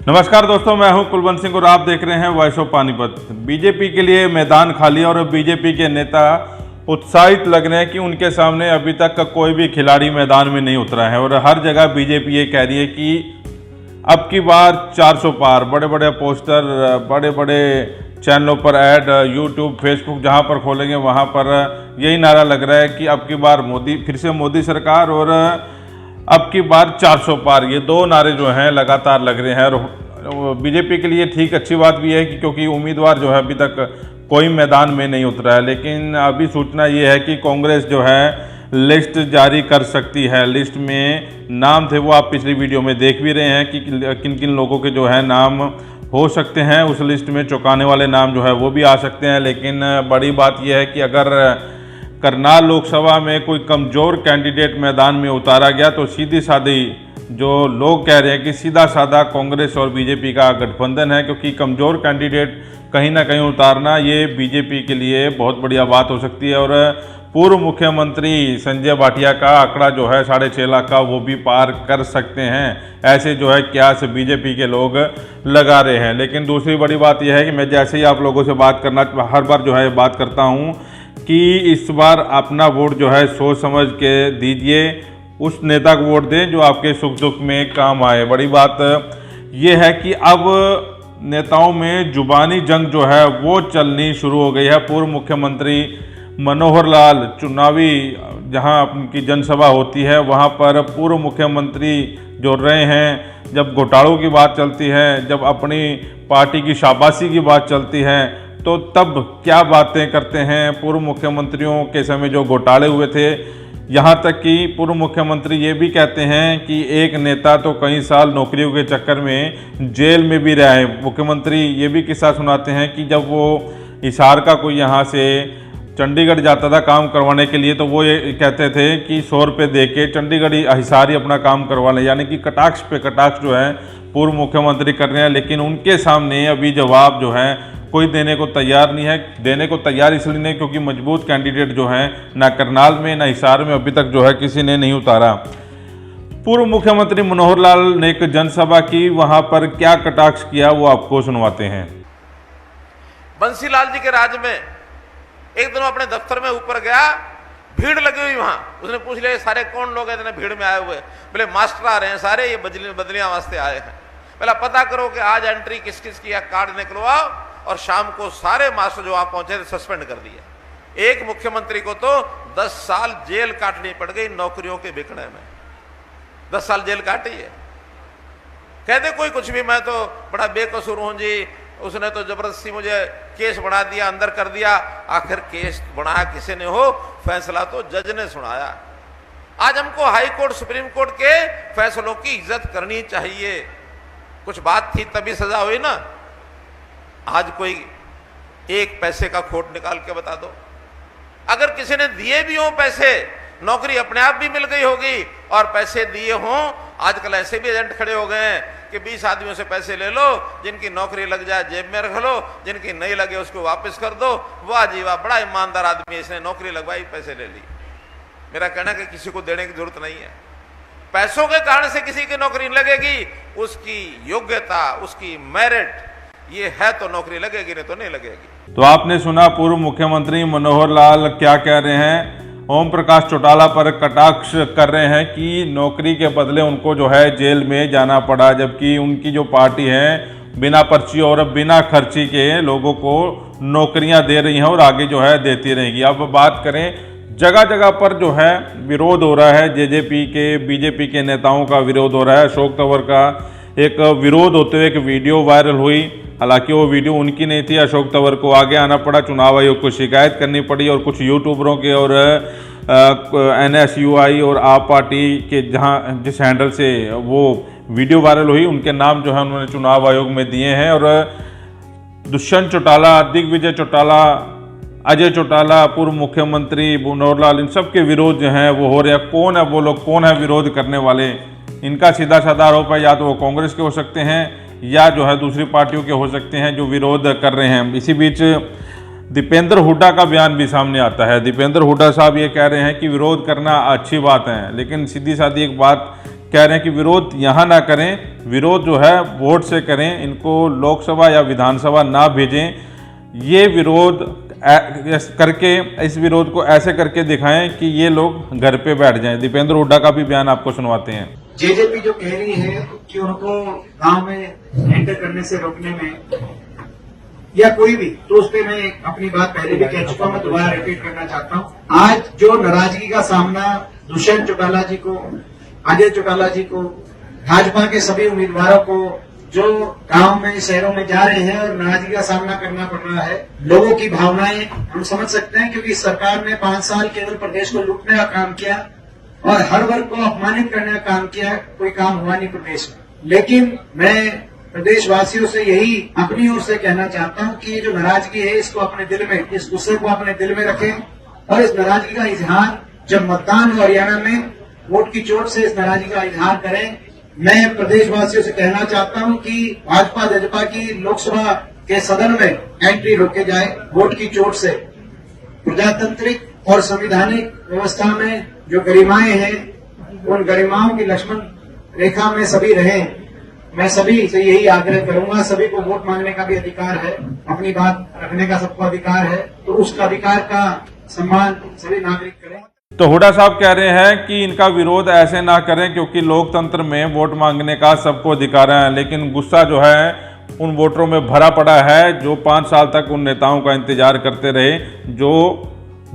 नमस्कार दोस्तों, मैं हूं कुलवंत सिंह और आप देख रहे हैं वॉइस ऑफ पानीपत। बीजेपी के लिए मैदान खाली और बीजेपी के नेता उत्साहित लग रहे हैं कि उनके सामने अभी तक का कोई भी खिलाड़ी मैदान में नहीं उतरा है और हर जगह बीजेपी ये कह रही है कि अब की बार 400 पार। बड़े बड़े पोस्टर, बड़े बड़े चैनलों पर ऐड, यूट्यूब, फेसबुक जहां पर खोलेंगे वहां पर यही नारा लग रहा है कि अब की बार मोदी, फिर से मोदी सरकार और अब की बार 400 पार। ये दो नारे जो हैं लगातार लग रहे हैं और बीजेपी के लिए ठीक अच्छी बात भी है कि क्योंकि उम्मीदवार जो है अभी तक कोई मैदान में नहीं उतरा है। लेकिन अभी सूचना ये है कि कांग्रेस जो है लिस्ट जारी कर सकती है। लिस्ट में नाम थे वो आप पिछली वीडियो में देख भी रहे हैं कि किन किन लोगों के जो है नाम हो सकते हैं। उस लिस्ट में चौंकाने वाले नाम जो है वो भी आ सकते हैं। लेकिन बड़ी बात यह है कि अगर करनाल लोकसभा में कोई कमज़ोर कैंडिडेट मैदान में उतारा गया तो सीधी सादी जो लोग कह रहे हैं कि सीधा साधा कांग्रेस और बीजेपी का गठबंधन है, क्योंकि कमज़ोर कैंडिडेट कहीं ना कहीं उतारना ये बीजेपी के लिए बहुत बढ़िया बात हो सकती है। और पूर्व मुख्यमंत्री संजय भाटिया का आंकड़ा जो है 6.5 लाख का, वो भी पार कर सकते हैं, ऐसे जो है क्यास बीजेपी के लोग लगा रहे हैं। लेकिन दूसरी बड़ी बात यह है कि मैं जैसे ही आप लोगों से बात करना हर बार जो है बात करता हूँ कि इस बार अपना वोट जो है सोच समझ के दीजिए, उस नेता को वोट दें जो आपके सुख दुख में काम आए। बड़ी बात यह है कि अब नेताओं में जुबानी जंग जो है वो चलनी शुरू हो गई है। पूर्व मुख्यमंत्री मनोहर लाल चुनावी जहां उनकी जनसभा होती है वहां पर पूर्व मुख्यमंत्री जो रहे हैं, जब घोटालों की बात चलती है, जब अपनी पार्टी की शाबाशी की बात चलती है, तो तब क्या बातें करते हैं। पूर्व मुख्यमंत्रियों के समय जो घोटाले हुए थे, यहाँ तक कि पूर्व मुख्यमंत्री ये भी कहते हैं कि एक नेता तो कई साल नौकरियों के चक्कर में जेल में भी रहा है। मुख्यमंत्री ये भी किस्सा सुनाते हैं कि जब वो हिसार का कोई यहाँ से चंडीगढ़ जाता था काम करवाने के लिए, तो वो ये कहते थे कि 100 रुपये दे के चंडीगढ़ हिसार ही अपना काम करवा लें। यानी कि कटाक्ष पे कटाक्ष जो है पूर्व मुख्यमंत्री कर रहे हैं। लेकिन उनके सामने अभी जवाब जो है कोई देने को तैयार नहीं है। देने को तैयार इसलिए नहीं क्योंकि मजबूत कैंडिडेट जो है ना करनाल में ना हिसार में अभी तक जो है किसी ने नहीं उतारा। पूर्व मुख्यमंत्री मनोहर लाल ने एक जनसभा की, वहां पर क्या कटाक्ष किया वो आपको सुनवाते हैं। बंसीलाल जी के राज में एक दिन अपने दफ्तर में ऊपर गया, भीड़ लगी हुई वहां। उसने पूछ लिया सारे कौन लोग हैं इतने भीड़ में आए हुए। बोले मास्टर आ रहे हैं सारे, ये बदलियां वास्ते आए हैं। पहला पता करो कि आज एंट्री किस किस की है, कार्ड निकलवाओ। और शाम को सारे मास्टर जो वहां पहुंचे थे सस्पेंड कर दिए। एक मुख्यमंत्री को तो 10 साल जेल काटनी पड़ गई नौकरियों के बिकने में। 10 साल जेल काटी है। कहते कोई कुछ भी, मैं तो बड़ा बेकसूर हूं जी, उसने तो जबरदस्ती मुझे केस बना दिया, अंदर कर दिया। आखिर केस बनाया किसी ने हो, फैसला तो जज ने सुनाया। आज हमको हाई कोर्ट, सुप्रीम कोर्ट के फैसलों की इज्जत करनी चाहिए। कुछ बात थी तभी सजा हुई ना। आज कोई एक पैसे का खोट निकाल के बता दो। अगर किसी ने दिए भी हों पैसे, नौकरी अपने आप भी मिल गई होगी। और पैसे दिए हों, आजकल ऐसे भी एजेंट खड़े हो गए हैं कि 20 आदमियों से पैसे ले लो, जिनकी नौकरी लग जाए जेब में रख लो, जिनकी नहीं लगे उसको वापस कर दो। वाह जी वाह, बड़ा ईमानदार आदमी है, इसने नौकरी लगवाई, पैसे ले ली। मेरा कहना है कि किसी को देने की जरूरत नहीं है। पैसों के कारण से किसी की नौकरी लगेगी, उसकी योग्यता, उसकी मेरिट ये है तो नौकरी लगेगी, नहीं तो नहीं लगेगी। तो आपने सुना पूर्व मुख्यमंत्री मनोहर लाल क्या कह रहे हैं। ओम प्रकाश चौटाला पर कटाक्ष कर रहे हैं कि नौकरी के बदले उनको जो है जेल में जाना पड़ा, जबकि उनकी जो पार्टी है बिना पर्ची और बिना खर्ची के लोगों को नौकरियां दे रही हैं और आगे जो है देती रहेगी। अब बात करें, जगह जगह पर जो है विरोध हो रहा है। जेजेपी के, बीजेपी के नेताओं का विरोध हो रहा है। अशोक तंवर का एक विरोध होते हुए एक वीडियो वायरल हुई। हालांकि वो वीडियो उनकी नहीं थी, अशोक तंवर को आगे आना पड़ा, चुनाव आयोग को शिकायत करनी पड़ी और कुछ यूट्यूबरों के और NSUI और आप पार्टी के जहां जिस हैंडल से वो वीडियो वायरल हुई उनके नाम जो है उन्होंने चुनाव आयोग में दिए हैं। और दुष्यंत चौटाला, दिग्विजय चौटाला, अजय चौटाला, पूर्व मुख्यमंत्री मनोहर लाल, इन सब के विरोध जो हैं वो हो रहे हैं। कौन है वो लोग, कौन है विरोध करने वाले? इनका सीधा साधा आरोप है या तो वो कांग्रेस के हो सकते हैं या जो है दूसरी पार्टियों के हो सकते हैं जो विरोध कर रहे हैं। इसी बीच दीपेंद्र हुड्डा का बयान भी सामने आता है। दीपेंद्र हुड्डा साहब ये कह रहे हैं कि विरोध करना अच्छी बात है, लेकिन सीधी सादी एक बात कह रहे हैं कि विरोध यहाँ ना करें, विरोध जो है वोट से करें, इनको लोकसभा या विधानसभा ना भेजें। ये विरोध करके, इस विरोध को ऐसे करके दिखाएं कि ये लोग घर पे बैठ जाएं। दीपेंद्र हुड्डा का भी बयान आपको सुनवाते हैं। जेजेपी जो कह रही है कि उनको गांव में एंटर करने से रोकने में या कोई भी, तो उस पर मैं अपनी बात पहले भी कह चुका हूं, मैं दोबारा रिपीट करना चाहता हूं। आज जो नाराजगी का सामना दुष्यंत चौटाला जी को, अजय चौटाला जी को, भाजपा के सभी उम्मीदवारों को जो गांव में शहरों में जा रहे हैं और नाराजगी का सामना करना पड़ रहा है, लोगों की भावनाएं हम समझ सकते हैं, क्योंकि सरकार ने 5 साल केवल प्रदेश को लूटने का काम किया और हर वर्ग को अपमानित करने का काम किया, कोई काम हुआ नहीं प्रदेश में। लेकिन मैं प्रदेशवासियों से यही अपनी ओर से कहना चाहता हूं कि ये जो नाराजगी है, इसको अपने दिल में, इस गुस्से को अपने दिल में रखें और इस नाराजगी का इजहार जब मतदान हो हरियाणा में, वोट की चोट से इस नाराजगी का इजहार करें। मैं प्रदेशवासियों से कहना चाहता हूं कि भाजपा जजपा की लोकसभा के सदन में एंट्री रोके जाए वोट की चोट से। प्रजातांत्रिक और संवैधानिक व्यवस्था में जो गरिमाएं हैं, उन गरिमाओं की लक्ष्मण रेखा में सभी रहें। मैं सभी से यही आग्रह करूंगा, सभी को वोट मांगने का भी अधिकार है, अपनी बात रखने का सबको अधिकार है, तो उस अधिकार का सम्मान सभी नागरिक करें। तो हुड्डा साहब कह रहे हैं कि इनका विरोध ऐसे ना करें, क्योंकि लोकतंत्र में वोट मांगने का सबको अधिकार है, लेकिन गुस्सा जो है उन वोटरों में भरा पड़ा है जो 5 साल तक उन नेताओं का इंतजार करते रहे, जो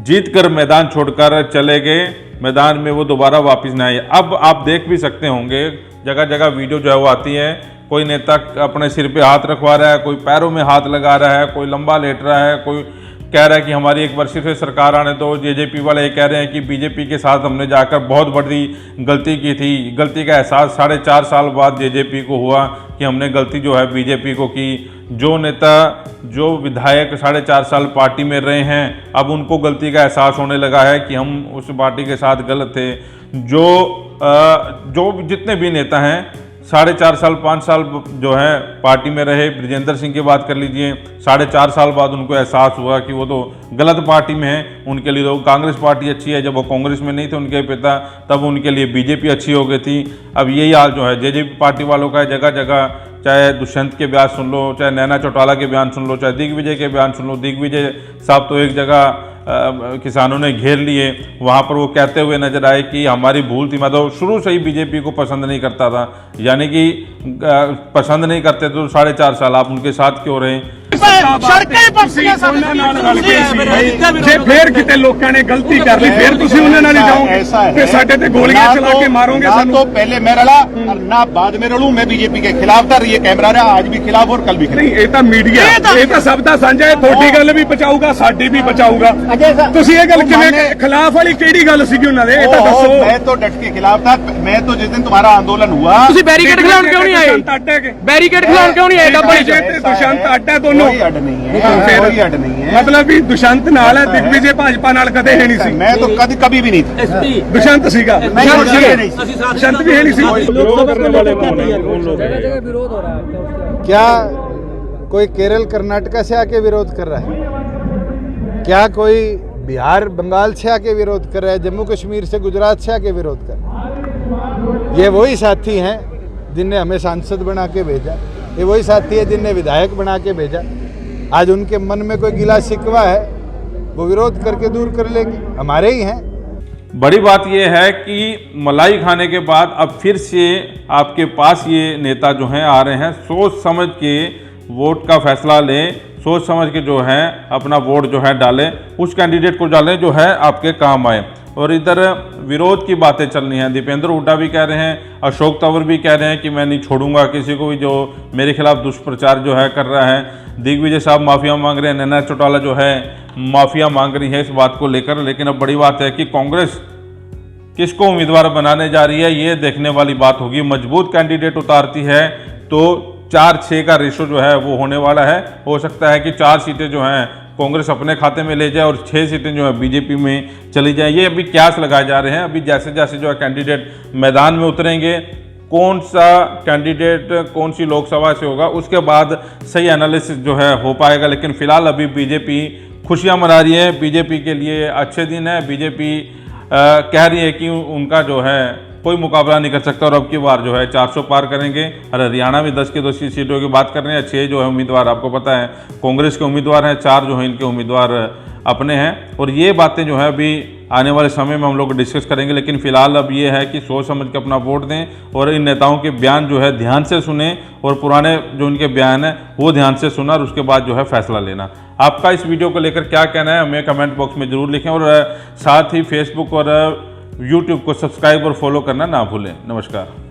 जीत कर मैदान छोड़कर चले गए, मैदान में वो दोबारा वापस न आए। अब आप देख भी सकते होंगे जगह जगह वीडियो जो है वो आती है, कोई नेता अपने सिर पे हाथ रखवा रहा है, कोई पैरों में हाथ लगा रहा है, कोई लंबा लेट रहा है, कोई कह रहा है कि हमारी 1 वर्ष से सरकार आने दो। जेजेपी वाले ये कह रहे हैं कि बीजेपी के साथ हमने जाकर बहुत बड़ी गलती की थी। गलती का एहसास 4.5 साल बाद जेजेपी को हुआ कि हमने गलती जो है बीजेपी को की। जो नेता, जो विधायक 4.5 साल पार्टी में रहे हैं, अब उनको गलती का एहसास होने लगा है कि हम उस पार्टी के साथ गलत थे। जो जितने भी नेता हैं 4.5 साल 5 साल जो है पार्टी में रहे, ब्रजेंद्र सिंह की बात कर लीजिए, 4.5 साल बाद उनको एहसास हुआ कि वो तो गलत पार्टी में है। उनके लिए तो कांग्रेस पार्टी अच्छी है, जब वो कांग्रेस में नहीं थे उनके पिता, तब उनके लिए बीजेपी अच्छी हो गई थी। अब यही हाल जो है जेजेपी पार्टी वालों का है, जगह जगह, चाहे दुष्यंत के बयान सुन लो, चाहे नैना चौटाला के बयान सुन लो, चाहे दिग्विजय के बयान सुन लो। दिग्विजय साहब तो एक जगह किसानों ने घेर लिए, वहाँ पर वो कहते हुए नजर आए कि हमारी भूल थी, मैं तो शुरू से ही बीजेपी को पसंद नहीं करता था। यानी कि पसंद नहीं करते तो 4.5 साल आप उनके साथ क्यों रहे? ਜੇ ਫੇਰ ਕਿਤੇ ਲੋਕਾਂ ਨੇ ਗਲਤੀ ਕਰ ਲਈ ਫੇਰ ਤੁਸੀਂ ਉਹਨਾਂ ਨਾਲ ਹੀ ਜਾਓਗੇ ਤੇ ਸਾਡੇ ਤੇ ਗੋਲੀਆਂ ਚਲਾ ਕੇ ਮਾਰੋਗੇ ਸਾਨੂੰ। तो पहले मैं रला ना बाद में रलूं, मैं बीजेपी के खिलाफ था, ये कैमरा रहा आज भी खिलाफ और कल भी खिलाफ। ਨਹੀਂ ਇਹ ਤਾਂ ਮੀਡੀਆ, ਇਹ ਤਾਂ ਸਭ ਦਾ ਸਾਂਝਾ ਹੈ, ਤੁਹਾਡੀ ਗੱਲ ਵੀ ਬਚਾਊਗਾ ਸਾਡੀ ਵੀ ਬਚਾਊਗਾ। ਤੁਸੀਂ ਇਹ ਗੱਲ ਕਿਵੇਂ, ਖਿਲਾਫ ਵਾਲੀ ਕਿਹੜੀ ਗੱਲ ਸੀਗੀ ਉਹਨਾਂ ਦੇ, ਇਹ ਤਾਂ ਦੱਸੋ। मैं तो डट के खिलाफ था, मैं तो जिस दिन तुम्हारा आंदोलन हुआ ਤੁਸੀਂ ਬੈਰੀਕੇਡ ਖਿਲਾਉਣ ਕਿਉਂ ਨਹੀਂ ਆਏ? ਬੈਰੀਕੇਡ ਖਿਲਾਉਣ ਕਿਉਂ ਨਹੀਂ ਆਏ? ਡੱਬੇ ਚ ਦੁਸ਼ਯੰਤ ਅੱਡ ਹੈ ਦੋਨੋਂ, कोई अड नहीं है, कोई अड नहीं है। ਮਤਲਬ ਵੀ ਦੁਸ਼ਯੰਤ ਨਾਲ ਹੈ, ਦਿਗਵਿਜੇ ਭਾਜਪਾ ਨਾਲ ਕਦੇ ਹੈ ਨਹੀਂ ਸੀ। मैं तो कभी भी नहीं था। ਦੁਸ਼ਯੰਤ ਸੀਗਾ, ਦੁਸ਼ਯੰਤ ਵੀ ਹੈ ਨਹੀਂ ਸੀ। क्या कोई केरल कर्नाटका से आके विरोध कर रहा है? क्या कोई बिहार बंगाल से आके विरोध कर रहा है? जम्मू कश्मीर से, गुजरात से आके विरोध कर रहा है? ये वही साथी हैं जिनने हमें सांसद बना के भेजा, ये वही साथी है जिनने विधायक बना के भेजा। आज उनके मन में कोई गिला शिकवा है, वो विरोध करके दूर कर लेंगे, हमारे ही हैं। बड़ी बात यह है कि मलाई खाने के बाद अब फिर से आपके पास ये नेता जो हैं आ रहे हैं, सोच समझ के वोट का फैसला लें, सोच समझ के जो है अपना वोट जो है डालें, उस कैंडिडेट को डालें जो है आपके काम आए। और इधर विरोध की बातें चल रही हैं, दीपेंद्र हुड्डा भी कह रहे हैं, अशोक तंवर भी कह रहे हैं कि मैं नहीं छोड़ूंगा किसी को भी जो मेरे खिलाफ दुष्प्रचार जो है कर रहा है। दिग्विजय साहब माफिया मांग रहे हैं, नैना चौटाला जो है माफिया मांग रही है इस बात को लेकर। लेकिन अब बड़ी बात है कि कांग्रेस किसको उम्मीदवार बनाने जा रही है, ये देखने वाली बात होगी। मजबूत कैंडिडेट उतारती है तो 4-6 का रेशो जो है वो होने वाला है। हो सकता है कि 4 सीटें जो हैं कांग्रेस अपने खाते में ले जाए और 6 सीटें जो है बीजेपी में चली जाए। ये अभी क्यास लगाए जा रहे हैं। अभी जैसे जैसे जो है कैंडिडेट मैदान में उतरेंगे, कौन सा कैंडिडेट कौन सी लोकसभा से होगा, उसके बाद सही एनालिसिस जो है हो पाएगा। लेकिन फिलहाल अभी बीजेपी खुशियां मना रही है, बीजेपी के लिए अच्छे दिन है। बीजेपी कह रही है कि उनका जो है कोई मुकाबला नहीं कर सकता। और अब की बार जो है 400 पार करेंगे। और हरियाणा में 10 की 10 सीटों की बात कर रहे हैं। 6 जो है उम्मीदवार आपको पता है कांग्रेस के उम्मीदवार हैं, 4 जो है इनके उम्मीदवार अपने हैं। और ये बातें जो है अभी आने वाले समय में हम लोग डिस्कस करेंगे। लेकिन फिलहाल अब ये है कि सोच समझ के अपना वोट दें और इन नेताओं के बयान जो है ध्यान से सुने और पुराने जो इनके बयान हैं वो ध्यान से सुना और उसके बाद जो है फैसला लेना। आपका इस वीडियो को लेकर क्या कहना है हमें कमेंट बॉक्स में ज़रूर लिखें और साथ ही फेसबुक और यूट्यूब को सब्सक्राइब और फॉलो करना ना भूलें। नमस्कार।